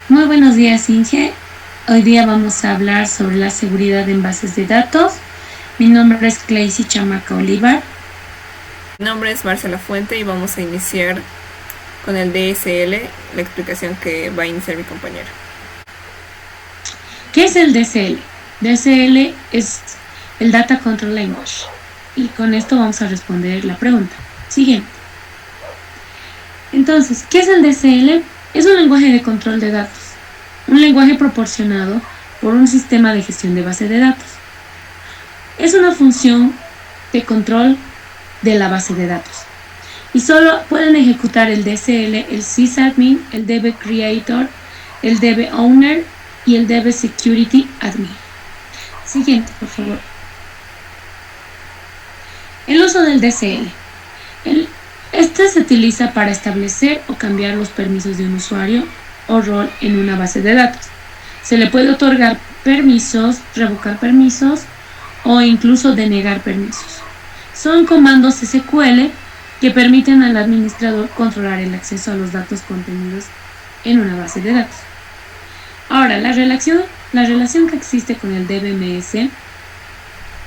Muy buenos días, Inge. Hoy día vamos a hablar sobre la seguridad en bases de datos. Mi nombre es Claycy Chamaca Olivar. Mi nombre es Marcela Fuente y vamos a iniciar con el DSL, la explicación que va a iniciar mi compañero. ¿Qué es el DSL? DSL es el Data Control Language. Y con esto vamos a responder la pregunta siguiente. Entonces, ¿qué es el DSL? Es un lenguaje de control de datos. Un lenguaje proporcionado por un sistema de gestión de base de datos. Es una función de control de la base de datos. Y solo pueden ejecutar el DSL el sysadmin, el DB creator, el DB owner y el DB security admin. Siguiente, por favor. El uso del DSL. Este se utiliza para establecer o cambiar los permisos de un usuario o rol en una base de datos. Se le puede otorgar permisos, revocar permisos o incluso denegar permisos. Son comandos SQL que permiten al administrador controlar el acceso a los datos contenidos en una base de datos. Ahora, la relación que existe con el DBMS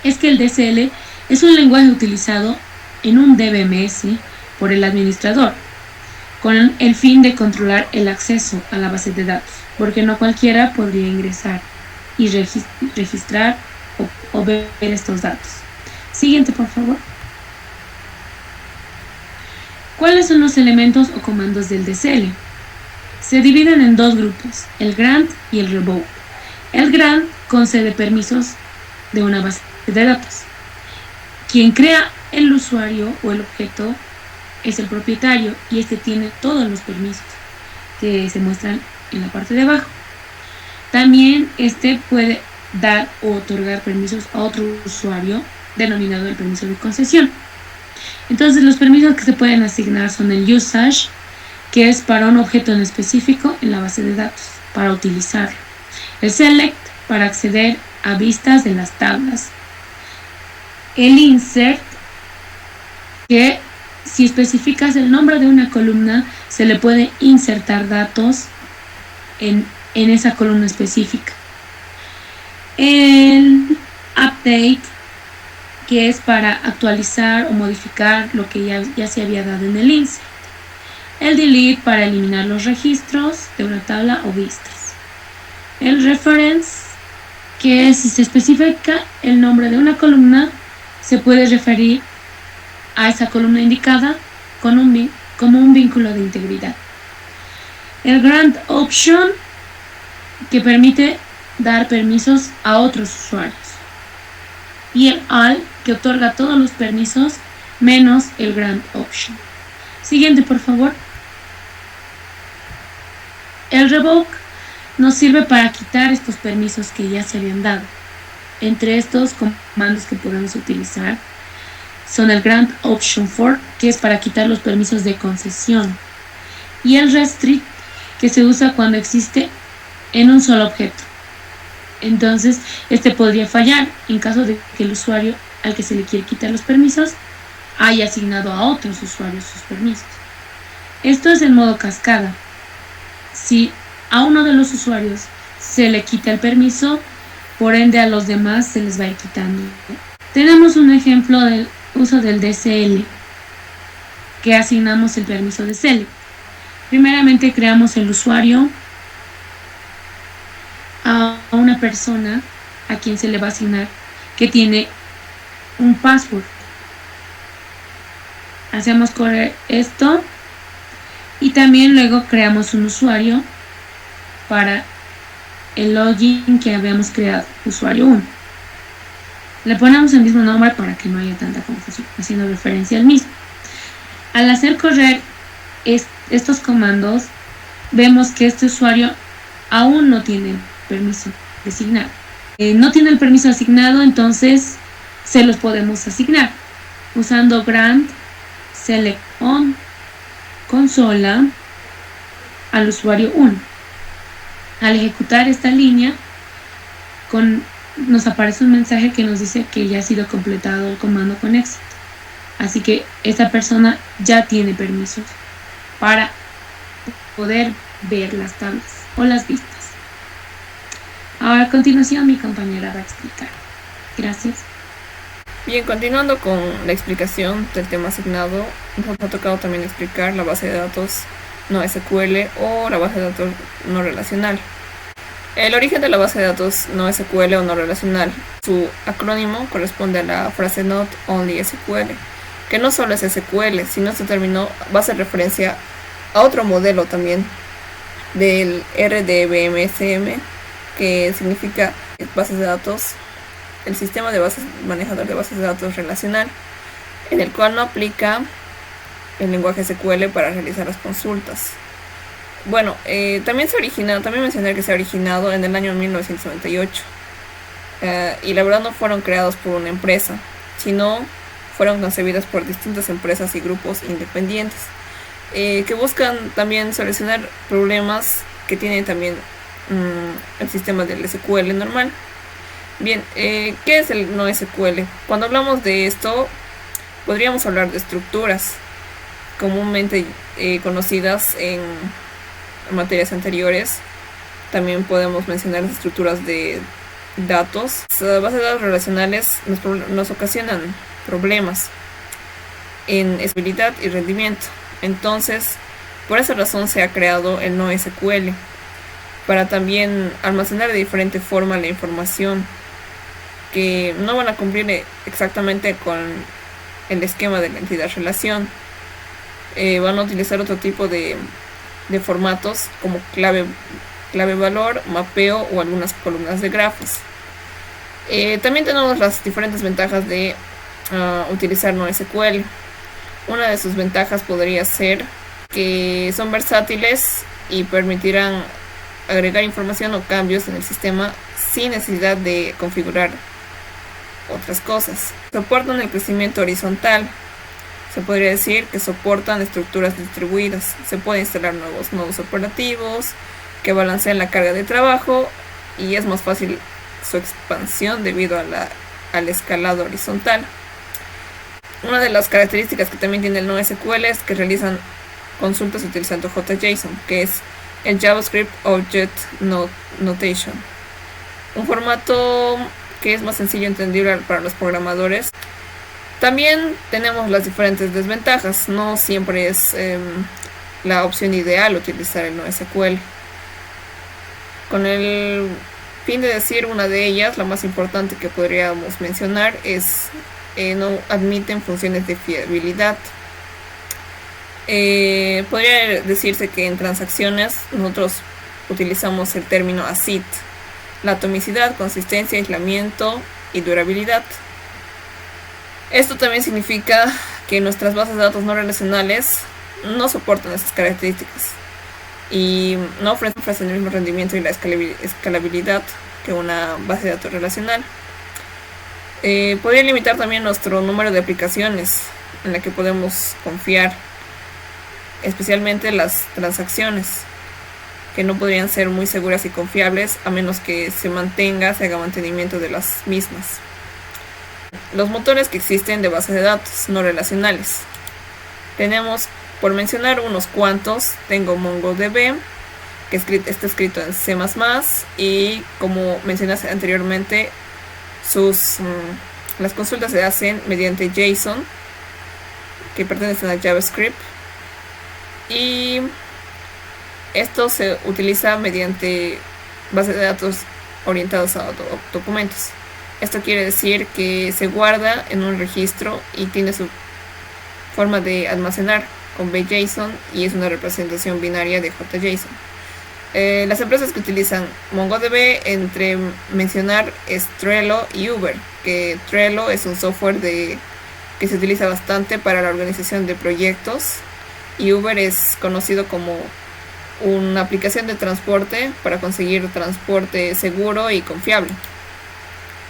es que el DSL es un lenguaje utilizado en un DBMS por el administrador, con el fin de controlar el acceso a la base de datos, porque no cualquiera podría ingresar y registrar o ver estos datos. Siguiente, por favor. ¿Cuáles son los elementos o comandos del DSL? Se dividen en dos grupos, el grant y el revoke. El grant concede permisos de una base de datos. Quien crea el usuario o el objeto es el propietario y este tiene todos los permisos que se muestran en la parte de abajo. También este puede dar o otorgar permisos a otro usuario, denominado el permiso de concesión. Entonces, los permisos que se pueden asignar son el usage, que es para un objeto en específico en la base de datos, para utilizarlo. El select, para acceder a vistas de las tablas. El insert, que si especificas el nombre de una columna, se le puede insertar datos en esa columna específica. El update, que es para actualizar o modificar lo que ya se había dado en el insert. El delete, para eliminar los registros de una tabla o vistas. El reference, que si se especifica el nombre de una columna, se puede referir a esa columna indicada como un vínculo de integridad. El grant option, que permite dar permisos a otros usuarios. Y el all, que otorga todos los permisos menos el grant option. Siguiente, por favor. El revoke nos sirve para quitar estos permisos que ya se habían dado. Entre estos comandos que podemos utilizar son el grant option for, que es para quitar los permisos de concesión, y el restrict, que se usa cuando existe en un solo objeto. Entonces, este podría fallar en caso de que el usuario al que se le quiere quitar los permisos haya asignado a otros usuarios sus permisos. Esto es en modo cascada. Si a uno de los usuarios se le quita el permiso, por ende a los demás se les va a ir quitando. Tenemos un ejemplo del uso del DSL, que asignamos el permiso de select. Primeramente creamos el usuario a una persona a quien se le va a asignar que tiene un password. Hacemos correr esto y también luego creamos un usuario para el login que habíamos creado, usuario 1. Le ponemos el mismo nombre para que no haya tanta confusión, haciendo referencia al mismo. Al hacer correr estos comandos, vemos que este usuario aún no tiene permiso designado. No tiene el permiso asignado, entonces se los podemos asignar usando grant select on consola al usuario 1. Al ejecutar esta línea, nos aparece un mensaje que nos dice que ya ha sido completado el comando con éxito. Así que esta persona ya tiene permisos para poder ver las tablas o las vistas. Ahora a continuación mi compañera va a explicar. Gracias. Bien, continuando con la explicación del tema asignado, nos ha tocado también explicar la base de datos no SQL o la base de datos no relacional. El origen de la base de datos no SQL o no relacional, su acrónimo corresponde a la frase Not Only SQL, que no solo es SQL, sino este término va a hacer referencia a otro modelo también del RDBMSM, que significa bases de datos, el sistema de bases, manejador de bases de datos relacional, en el cual no aplica el lenguaje SQL para realizar las consultas. Bueno, también mencioné que se ha originado en el año 1998, y la verdad no fueron creados por una empresa, sino fueron concebidas por distintas empresas y grupos independientes, que buscan también solucionar problemas que tiene también el sistema del SQL normal. Bien, ¿qué es el no SQL? Cuando hablamos de esto, podríamos hablar de estructuras comúnmente conocidas en materias anteriores. También podemos mencionar las estructuras de datos. Las bases de datos relacionales nos ocasionan problemas en estabilidad y rendimiento. Entonces, por esa razón se ha creado el no SQL, para también almacenar de diferente forma la información, que no van a cumplir exactamente con el esquema de la entidad relación. Van a utilizar otro tipo de formatos como clave valor, mapeo o algunas columnas de grafos. También tenemos las diferentes ventajas de utilizar NoSQL. Una de sus ventajas podría ser que son versátiles y permitirán agregar información o cambios en el sistema sin necesidad de configurar otras cosas. Soportan el crecimiento horizontal. Se podría decir que soportan estructuras distribuidas. Se puede instalar nuevos nodos operativos que balancean la carga de trabajo, y es más fácil su expansión debido al escalado horizontal. Una de las características que también tiene el NoSQL es que realizan consultas utilizando JSON, que es el JavaScript Object Notation, un formato que es más sencillo y entendible para los programadores. También tenemos las diferentes desventajas. No siempre es la opción ideal utilizar el NoSQL. Con el fin de decir una de ellas, la más importante que podríamos mencionar es no admiten funciones de fiabilidad. Podría decirse que en transacciones nosotros utilizamos el término ACID, la atomicidad, consistencia, aislamiento y durabilidad. Esto también significa que nuestras bases de datos no relacionales no soportan esas características y no ofrecen el mismo rendimiento y la escalabilidad que una base de datos relacional. Podría limitar también nuestro número de aplicaciones en la que podemos confiar, especialmente las transacciones, que no podrían ser muy seguras y confiables a menos que se haga mantenimiento de las mismas. Los motores que existen de bases de datos no relacionales. Tenemos, por mencionar unos cuantos, tengo MongoDB, que está escrito en C++, y como mencionaste anteriormente, las consultas se hacen mediante JSON, que pertenecen a JavaScript, y esto se utiliza mediante bases de datos orientadas a documentos. Esto quiere decir que se guarda en un registro y tiene su forma de almacenar con BJSON, y es una representación binaria de JSON. Las empresas que utilizan MongoDB, entre mencionar, es Trello y Uber, que Trello es un software que se utiliza bastante para la organización de proyectos, y Uber es conocido como una aplicación de transporte para conseguir transporte seguro y confiable.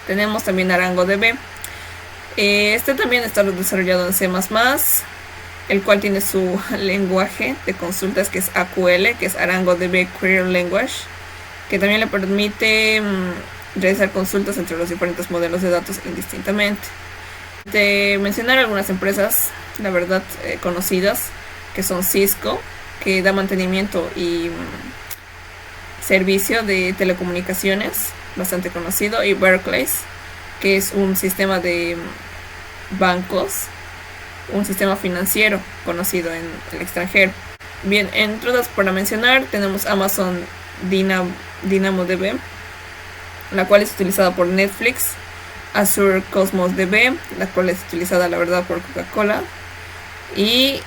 Tenemos también ArangoDB. Este también está desarrollado en C++, el cual tiene su lenguaje de consultas, que es AQL, que es ArangoDB Query Language, que también le permite realizar consultas entre los diferentes modelos de datos indistintamente. De mencionar algunas empresas, la verdad, conocidas, que son Cisco, que da mantenimiento y servicio de telecomunicaciones bastante conocido, y Barclays, que es un sistema de bancos, un sistema financiero conocido en el extranjero. Bien, entre otras para mencionar tenemos Amazon DynamoDB, la cual es utilizada por Netflix, Azure Cosmos DB, la cual es utilizada la verdad por Coca-Cola, y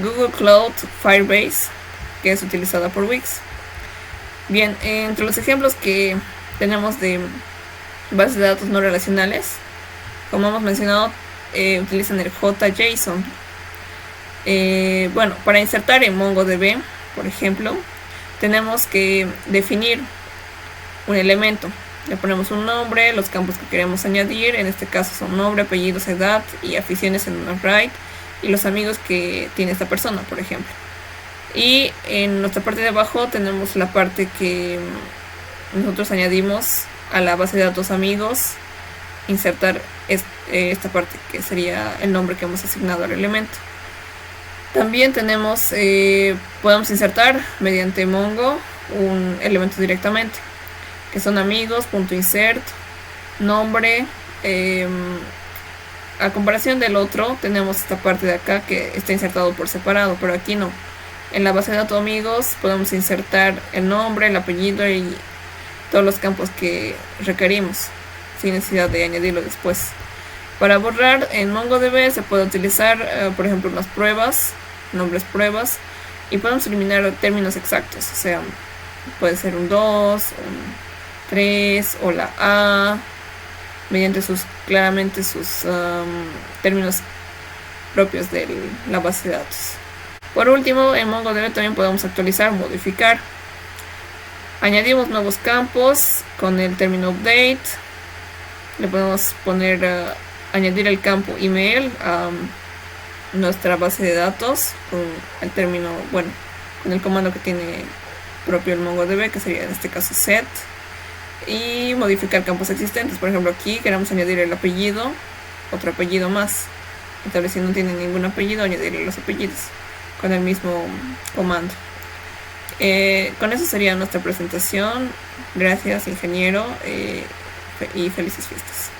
Google Cloud Firebase, que es utilizada por Wix. Bien, entre los ejemplos que tenemos de bases de datos no relacionales, como hemos mencionado, utilizan el JSON. Bueno, para insertar en MongoDB, por ejemplo, tenemos que definir un elemento. Le ponemos un nombre, los campos que queremos añadir, en este caso son nombre, apellidos, edad y aficiones en un write, y los amigos que tiene esta persona, por ejemplo. Y en nuestra parte de abajo tenemos la parte que nosotros añadimos a la base de datos amigos, insertar esta parte que sería el nombre que hemos asignado al elemento. También tenemos, podemos insertar mediante Mongo un elemento directamente, que son amigos, punto insert, nombre. A comparación del otro, tenemos esta parte de acá que está insertado por separado, pero aquí no. En la base de datos amigos podemos insertar el nombre, el apellido y todos los campos que requerimos, sin necesidad de añadirlo después. Para borrar en MongoDB se puede utilizar, por ejemplo, unas pruebas, nombres pruebas, y podemos eliminar términos exactos, o sea, puede ser un 2, un 3 o la A, mediante claramente sus términos propios de la base de datos. Por último, en MongoDB también podemos actualizar, modificar. Añadimos nuevos campos con el término update. Le podemos poner, añadir el campo email a nuestra base de datos con el término, bueno, con el comando que tiene propio el MongoDB, que sería en este caso set. Y modificar campos existentes. Por ejemplo, aquí queremos añadir el apellido, otro apellido más. Y tal vez si no tiene ningún apellido, añadirle los apellidos con el mismo comando. Con eso sería nuestra presentación. Gracias, ingeniero, y felices fiestas.